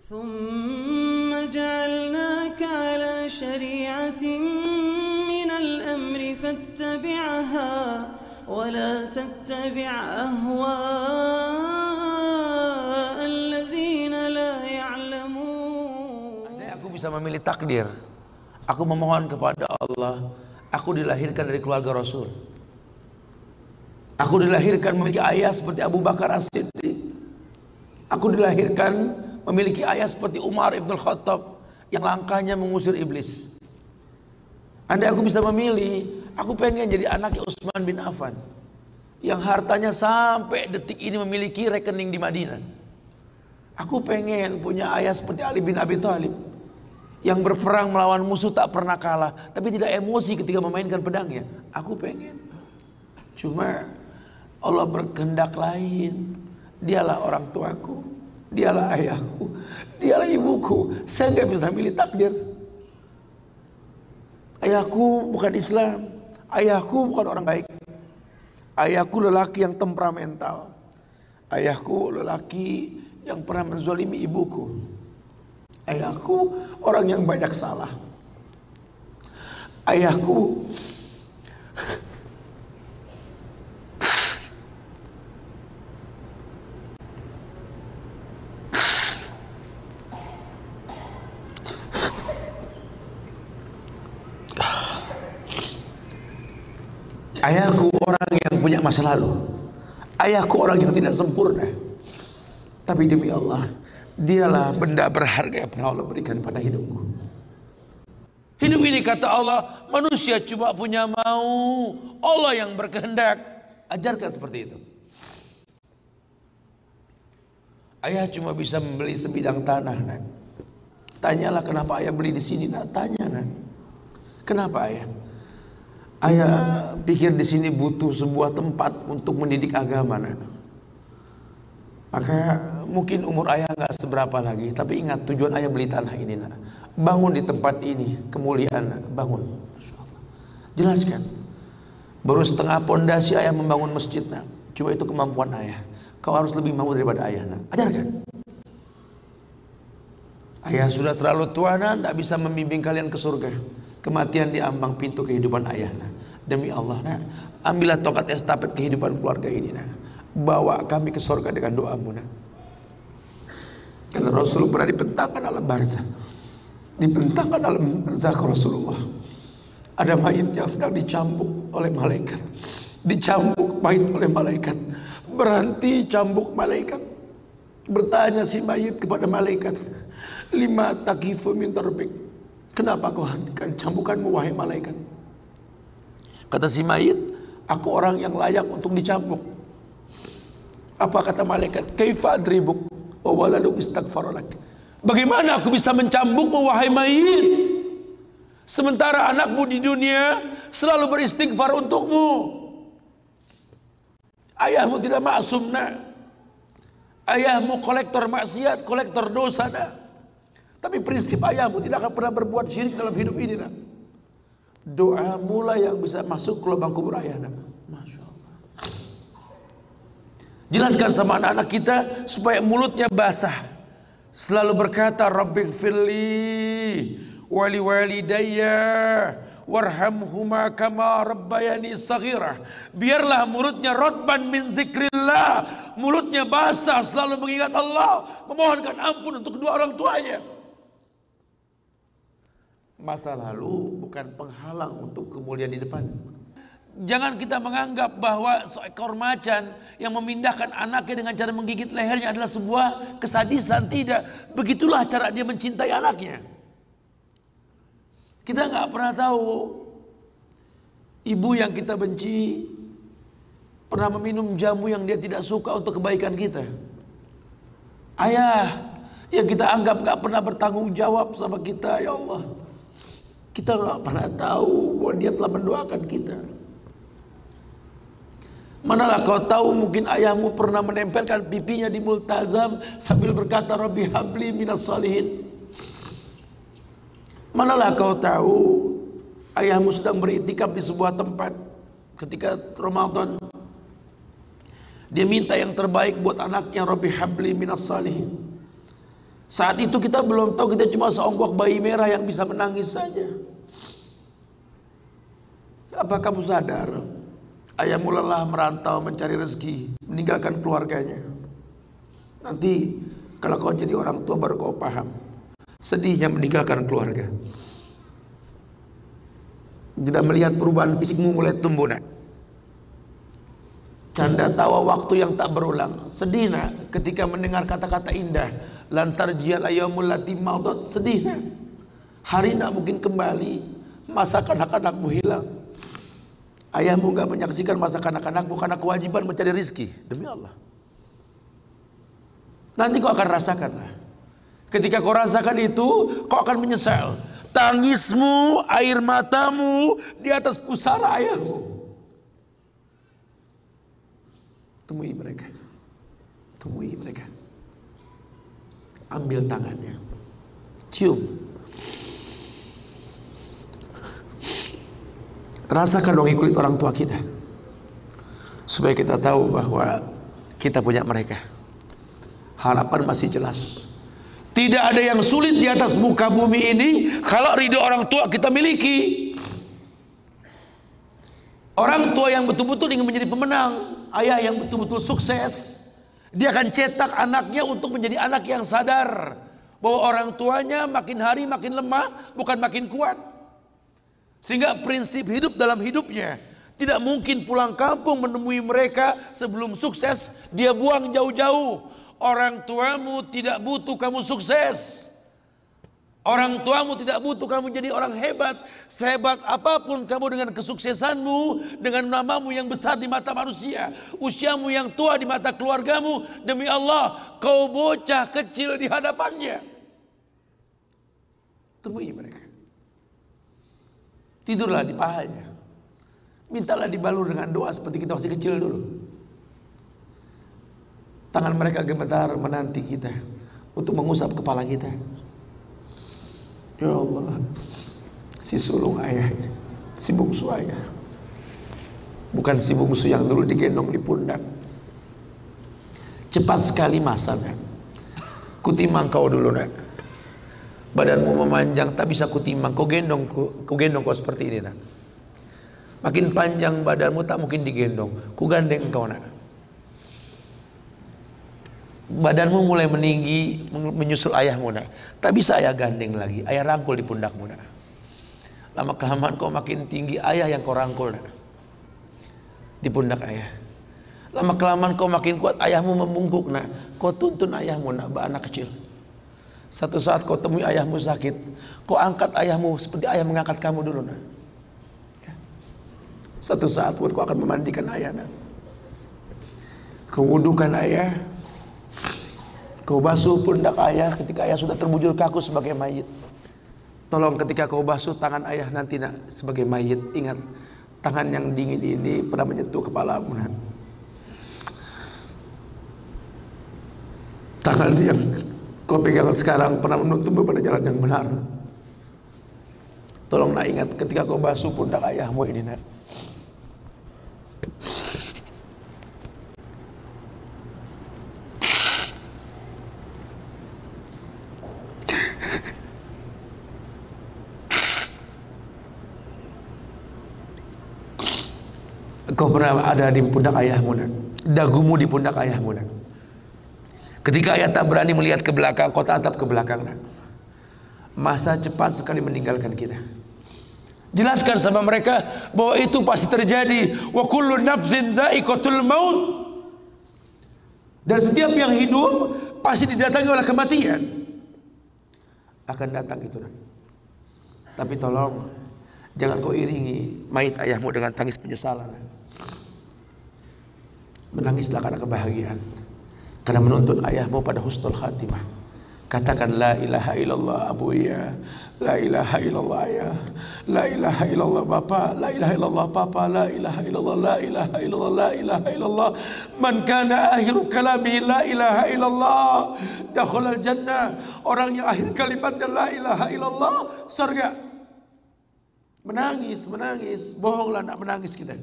ثم جعلناك على شريعة من الأمر فاتبعها ولا تتبع أهواء الذين لا يعلمون. Andai aku bisa memilih takdir, aku memohon kepada Allah, aku dilahirkan dari keluarga Rasul. Aku dilahirkan memiliki ayah seperti Abu Bakar As-Siddiq. Aku dilahirkan memiliki ayah seperti Umar Ibn Khattab yang langkahnya mengusir iblis. Andai aku bisa memilih, aku pengen jadi anaknya Utsman bin Affan yang hartanya sampai detik ini memiliki rekening di Madinah. Aku pengen punya ayah seperti Ali bin Abi Thalib yang berperang melawan musuh tak pernah kalah, tapi tidak emosi ketika memainkan pedangnya. Aku pengen. Cuma Allah berkehendak lain. Dialah orang tuaku, dialah ayahku, dialah ibuku. Saya nggak bisa milih takdir. Ayahku bukan Islam, ayahku bukan orang baik. Ayahku lelaki yang temperamental. Ayahku lelaki yang pernah menzalimi ibuku. Ayahku orang yang banyak salah. Ayahku Ayahku orang yang punya masa lalu. Ayahku orang yang tidak sempurna. Tapi demi Allah, dialah benda berharga yang pernah Allah berikan pada hidupku. Hidup ini kata Allah, manusia cuma punya mau, Allah yang berkehendak. Ajarkan seperti itu. Ayah cuma bisa membeli sebidang tanah, nak. Tanyalah kenapa ayah beli di sini, nak. Tanya, nak. Kenapa ayah? Ayah pikir di sini butuh sebuah tempat untuk mendidik agama, nak. Maka mungkin umur ayah nggak seberapa lagi, tapi ingat tujuan ayah beli tanah ini, nak. Bangun di tempat ini, kemuliaan, nak. Bangun. Jelaskan. Baru setengah pondasi ayah membangun masjid, nak. Cuma itu kemampuan ayah. Kau harus lebih mampu daripada ayah, nak. Ajarkan. Ayah sudah terlalu tua, nak, tidak bisa membimbing kalian ke surga. Kematian di ambang pintu kehidupan ayah, nak. Demi Allah, nak, ambillah tongkat estafet kehidupan keluarga ini, nak. Bawa kami ke surga dengan doamu, nak. Karena Rasul pernah dibentangkan alam barzah. Dibentangkan alam barzah ke Rasulullah. Ada mayit yang sedang dicambuk oleh malaikat. Dicambuk mayit oleh malaikat. Berhenti cambuk malaikat. Bertanya si mayit kepada malaikat, lima takifu min tarbik. Kenapa kau hentikan cambukanmu wahai malaikat? Kata si mayit, aku orang yang layak untuk dicambuk. Apa kata malaikat? Kaifa adribuk wa waladuk istaghfaralak. Bagaimana aku bisa mencambukmu wahai mayit, sementara anakmu di dunia selalu beristighfar untukmu. Ayahmu tidak maksum, nak. Ayahmu kolektor maksiat, kolektor dosa, nak. Tapi prinsip ayahmu tidak akan pernah berbuat syirik dalam hidup ini, nak. Doa mula yang bisa masuk ke lubang kubur ayah, nak. Masya Allah. Jelaskan sama anak-anak kita supaya mulutnya basah. Selalu berkata, Rabbighfirli wali walidayya warhamhuma kama rabbayani saghirah. Biarlah mulutnya rotban min zikrillah, mulutnya basah selalu mengingat Allah, memohonkan ampun untuk kedua orang tuanya. Masa lalu bukan penghalang untuk kemuliaan di depan. Jangan kita menganggap bahwa seekor macan yang memindahkan anaknya dengan cara menggigit lehernya adalah sebuah kesadisan. Tidak. Begitulah cara dia mencintai anaknya. Kita nggak pernah tahu ibu yang kita benci pernah meminum jamu yang dia tidak suka untuk kebaikan kita. Ayah yang kita anggap nggak pernah bertanggung jawab sama kita, ya Allah. Kita nggak pernah tahu bahwa dia telah mendoakan kita. Manalah kau tahu mungkin ayahmu pernah menempelkan pipinya di multazam sambil berkata Rabbi habli minas salihin. Manalah kau tahu ayahmu sedang beriktikaf di sebuah tempat ketika Ramadan. Dia minta yang terbaik buat anaknya, Rabbi habli minas salihin. Saat itu kita belum tahu, kita cuma seonggok bayi merah yang bisa menangis saja. Apa kamu sadar ayahmu lelah merantau mencari rezeki, meninggalkan keluarganya? Nanti kalau kau jadi orang tua baru kau paham sedihnya meninggalkan keluarga. Tidak melihat perubahan fisikmu mulai tumbuh, nak. Canda tawa waktu yang tak berulang. Sedih, nak, ketika mendengar kata-kata indah. Lantar jial ayyamul lati maudat. Sedih, nak. Hari nak mungkin kembali. Masa kanak-kanakmu hilang. Ayahmu gak menyaksikan masa kanak-kanakmu karena kewajiban mencari rizki. Demi Allah. Nanti kau akan rasakan, lah. Ketika kau rasakan itu, kau akan menyesal. Tangismu, air matamu di atas pusara ayahmu. Temui mereka. Temui mereka. Ambil tangannya. Cium. Rasakan dong kulit orang tua kita. Supaya kita tahu bahwa kita punya mereka. Harapan masih jelas. Tidak ada yang sulit di atas muka bumi ini kalau ridho orang tua kita miliki. Orang tua yang betul-betul ingin menjadi pemenang, ayah yang betul-betul sukses, dia akan cetak anaknya untuk menjadi anak yang sadar bahwa orang tuanya makin hari makin lemah, bukan makin kuat. Sehingga prinsip hidup dalam hidupnya tidak mungkin pulang kampung menemui mereka sebelum sukses, dia buang jauh-jauh. Orang tuamu tidak butuh kamu sukses. Orang tuamu tidak butuh kamu jadi orang hebat. Sehebat apapun kamu dengan kesuksesanmu, dengan namamu yang besar di mata manusia, usiamu yang tua di mata keluargamu, demi Allah, kau bocah kecil di hadapannya. Temui mereka. Tidurlah di pahanya. Mintalah dibalur dengan doa seperti kita masih kecil dulu. Tangan mereka gemetar menanti kita untuk mengusap kepala kita. Ya Allah, si sulung ayah, si bungsu ayah. Bukan si bungsu yang dulu digendong di pundak. Cepat sekali masa, nak. Kutimang kau dulu, nak. Badanmu memanjang, tak bisa kutimang. Kau gendong kau seperti ini, nak. Makin panjang badanmu tak mungkin digendong. Ku gandeng kau, nak. Badanmu mulai meninggi, menyusul ayahmu, nak. Tak bisa ayah gandeng lagi. Ayah rangkul di pundakmu, nak. Lama kelamaan kau makin tinggi, ayah yang kau rangkul, nak. Di pundak ayah. Lama kelamaan kau makin kuat, ayahmu membungkuk, nak. Kau tuntun ayahmu, nak, anak kecil. Satu saat kau temui ayahmu sakit, kau angkat ayahmu seperti ayah mengangkat kamu dulu, nak. Satu saat pun kau akan memandikan ayah, nak. Kau wudukan ayah. Kau basuh pundak ayah ketika ayah sudah terbujur kaku sebagai mayit. Tolong ketika kau basuh tangan ayah nanti, nak, sebagai mayit, ingat tangan yang dingin ini pernah menyentuh kepalamu, nak. Tangan yang kau pegang sekarang pernah menuntunmu pada jalan yang benar. Tolong, nak, ingat ketika kau basuh pundak ayahmu ini, nak. Kau pernah ada di pundak ayahmu, nak. Dagumu di pundak ayahmu, nak. Ketika ayah tak berani melihat ke belakang, kau tatap ke belakang, nak. Masa cepat sekali meninggalkan kita. Jelaskan sama mereka bahwa itu pasti terjadi. Wa kullu nafsin za'iqatul maut. Dan setiap yang hidup pasti didatangi oleh kematian. Akan datang itu, nak. Tapi tolong jangan kau iringi mayit ayahmu dengan tangis penyesalan, nak. Menangislah karena kebahagiaan, karena menuntun ayahmu pada husnul khatimah. Katakan la ilaha illallah abuya, la ilaha illallah ayah, la ilaha illallah bapa, la ilaha illallah papa, la ilaha illallah, la ilaha illallah, la ilaha illallah. Man kana akhiru kalamihi la ilaha illallah dakhalal jannah. Orang yang akhir kalimatnya la ilaha illallah, surga. Menangis, bohonglah, nak menangis kita.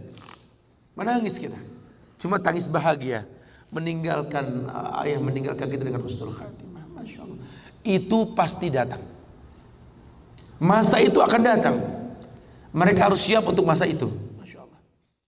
Menangis kita. Cuma tangis bahagia, meninggalkan ayah meninggalkan kita dengan husnul khatimah. Masya Allah. Itu pasti datang. Masa itu akan datang. Mereka harus siap untuk masa itu.